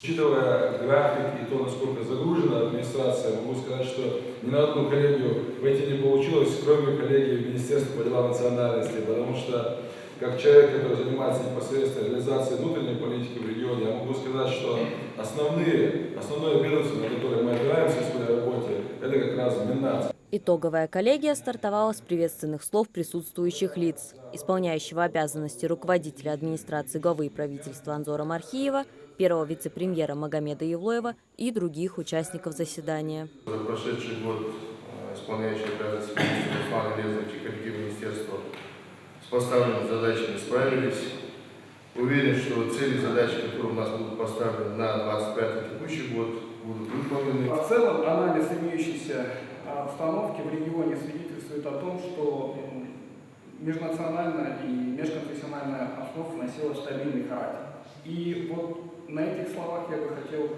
Учитывая график и то, насколько загружена администрация, могу сказать, что ни на одну коллегию войти не получилось, кроме коллегии Министерства по делам национальности, потому что, как человек, который занимается непосредственно реализацией внутренней политики в регионе, я могу сказать, что основное ведомство, на которое мы опираемся в своей работе, это как раз Миннац. Итоговая коллегия стартовала с приветственных слов присутствующих лиц, исполняющего обязанности руководителя администрации главы правительства Анзора Мархиева, первого вице-премьера Магомеда Евлоева и других участников заседания. За прошедший год исполняющий обязанности министра Руслан Резович и коллектив министерства с поставленными задачами справились. Уверен, что цели и задачи, которые у нас будут поставлены на 25-й текущий год, будут выполнены. В целом анализ имеющейся обстановки в регионе свидетельствует о том, что межнациональная и межконфессиональная обстановка носила стабильный характер. И вот на этих словах я бы хотел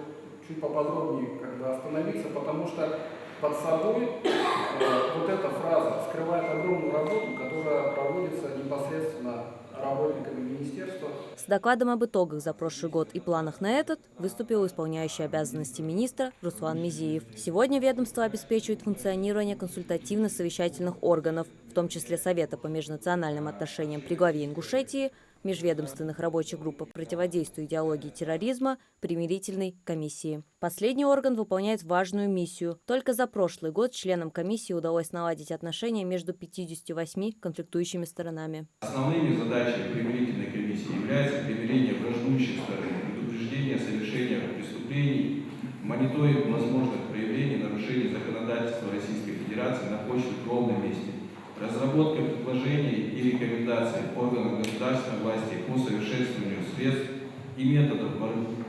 чуть поподробнее остановиться, потому что под собой вот эта фраза скрывает огромную работу, которая проводится непосредственно работниками министерства. С докладом об итогах за прошлый год и планах на этот выступил исполняющий обязанности министра Руслан Мизиев. Сегодня ведомство обеспечивает функционирование консультативно-совещательных органов, в том числе Совета по межнациональным отношениям при главе Ингушетии, межведомственных рабочих групп по противодействию идеологии терроризма, примирительной комиссии. Последний орган выполняет важную миссию. Только за прошлый год членам комиссии удалось наладить отношения между 58 конфликтующими сторонами. Основными задачами примирительной комиссии является примирение враждующих сторон, предупреждение совершения преступлений, мониторинг возможных проявлений нарушений законодательства Российской Федерации на почве кровной мести, разработка предложений и рекомендаций органам государственной власти по совершенствованию средств и методов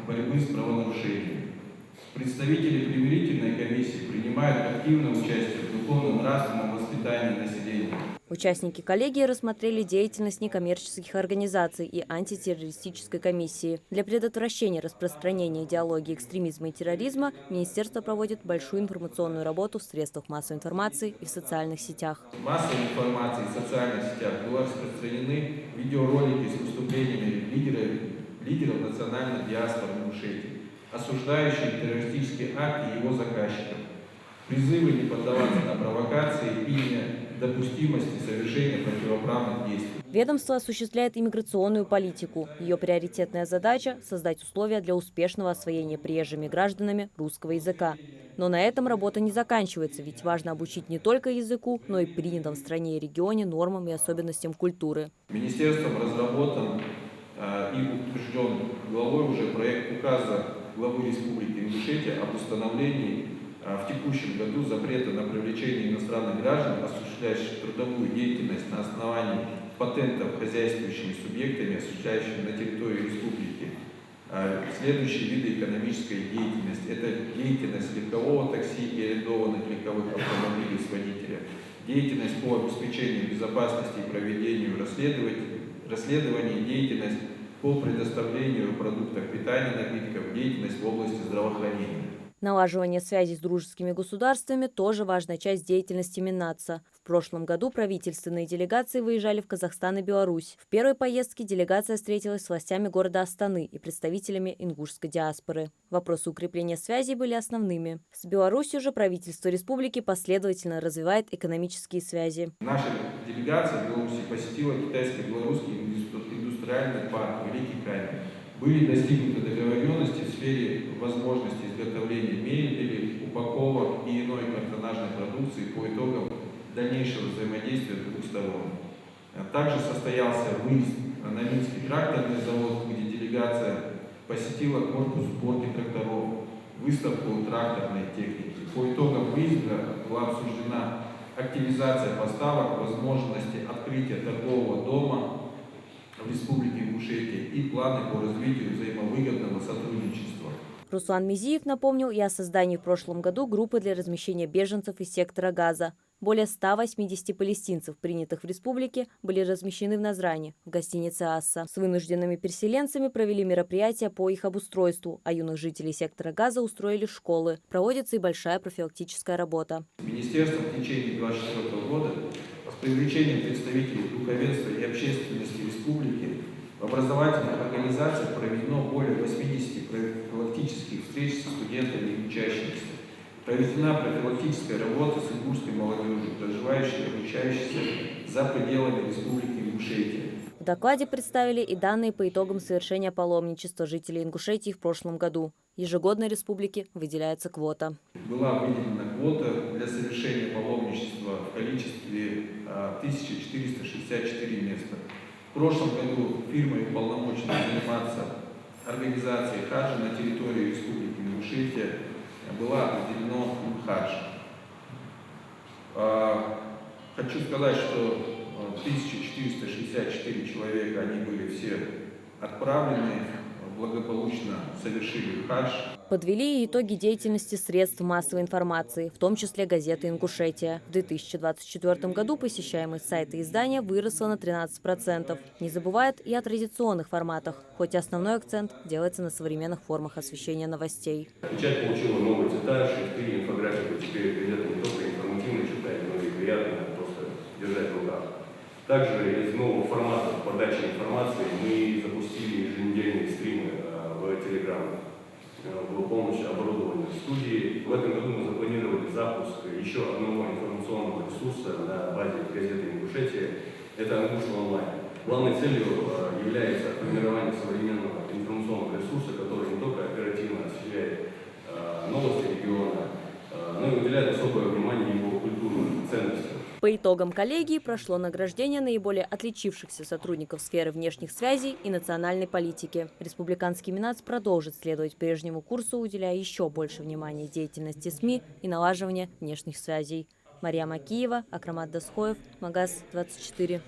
борьбы с правонарушениями. Представители примирительной комиссии принимают активное участие в духовно-нравственном воспитании населения. Участники коллегии рассмотрели деятельность некоммерческих организаций и антитеррористической комиссии. Для предотвращения распространения идеологии экстремизма и терроризма министерство проводит большую информационную работу в средствах массовой информации и в социальных сетях. В массовой информации и социальных сетях были распространены видеоролики с выступлениями лидеров национальных диаспор Ингушетии, осуждающие террористические акты его заказчиков, призывы не поддаваться на провокации и недопустимости совершения противоправных действий. Ведомство осуществляет иммиграционную политику. Ее приоритетная задача – создать условия для успешного освоения приезжими гражданами русского языка. Но на этом работа не заканчивается, ведь важно обучить не только языку, но и принятым в стране и регионе нормам и особенностям культуры. Министерством разработан и утвержден главой уже проект указа главы Республики Ингушетия об установлении в текущем году запрета на привлечение иностранных граждан, осуществляющих трудовую деятельность на основании патентов хозяйствующими субъектами, осуществляющими на территории республики, следующие виды экономической деятельности. Это деятельность легкового такси и арендованных легковых автомобилей с водителя, деятельность по обеспечению безопасности и проведению расследований, деятельность по предоставлению продуктов питания, напитков, деятельность в области здравоохранения. Налаживание связей с дружескими государствами – тоже важная часть деятельности Миннаца. В прошлом году правительственные делегации выезжали в Казахстан и Беларусь. В первой поездке делегация встретилась с властями города Астаны и представителями ингушской диаспоры. Вопросы укрепления связей были основными. С Беларусью же правительство республики последовательно развивает экономические связи. Наша делегация в Беларуси посетила китайско-белорусский индустриальный парк Великий Камень. Были достигнуты договоренности в сфере возможности изготовления мебели, упаковок и иной картонажной продукции по итогам дальнейшего взаимодействия двух сторон. Также состоялся выезд на Минский тракторный завод, где делегация посетила корпус сборки тракторов, выставку тракторной техники. По итогам выезда была обсуждена активизация поставок, возможности открытия торгового дома в Республике Ингушетия и планы по развитию взаимовыгодного сотрудничества. Руслан Мизиев напомнил и о создании в прошлом году группы для размещения беженцев из сектора Газа. Более 180 палестинцев, принятых в республике, были размещены в Назране, в гостинице «Асса». С вынужденными переселенцами провели мероприятия по их обустройству, а юных жителей сектора Газа устроили в школы. Проводится и большая профилактическая работа. Министерство в течение 2024 года с привлечением представителей духовенства и общественности республики В образовательных организациях проведено более 80 профилактических встреч с студентами и учащимися. Проведена профилактическая работа с ингушской молодежью, проживающей и обучающейся за пределами Республики Ингушетия. В докладе представили и данные по итогам совершения паломничества жителей Ингушетии в прошлом году. Ежегодно республике выделяется квота. Была выделена квота для совершения паломничества в количестве 1464 места. В прошлом году фирмой, уполномоченной заниматься организацией хаджа на территории Республики Ингушетия, была определена хадж. Хочу сказать, что 1464 человека, они были все отправлены, благополучно совершили хадж. Подвели и итоги деятельности средств массовой информации, в том числе газеты «Ингушетия». В 2024 году посещаемость сайта издания выросла на 13%. Не забывают и о традиционных форматах, хоть и основной акцент делается на современных формах освещения новостей. Печать получила новые цвета, шрифты, инфографику. Теперь газета не только информативно читать, но и приятно просто держать в руках. Также из нового формата подачи информации мы запустили еженедельные стримы в Telegram. Было полностью оборудование студии. В этом году мы запланировали запуск еще одного информационного ресурса на базе газеты «Ингушетия». Это «Ингушетия онлайн». Главной целью является формирование современного информационного ресурса, который не только оперативно освещает новости региона, но и уделяет особое внимание его культурным ценностям. По итогам коллегии прошло награждение наиболее отличившихся сотрудников сферы внешних связей и национальной политики. Республиканский Минац продолжит следовать прежнему курсу, уделяя еще больше внимания деятельности СМИ и налаживания внешних связей. Мария Макиева, Акрамат Дасхоев, Магаз 24.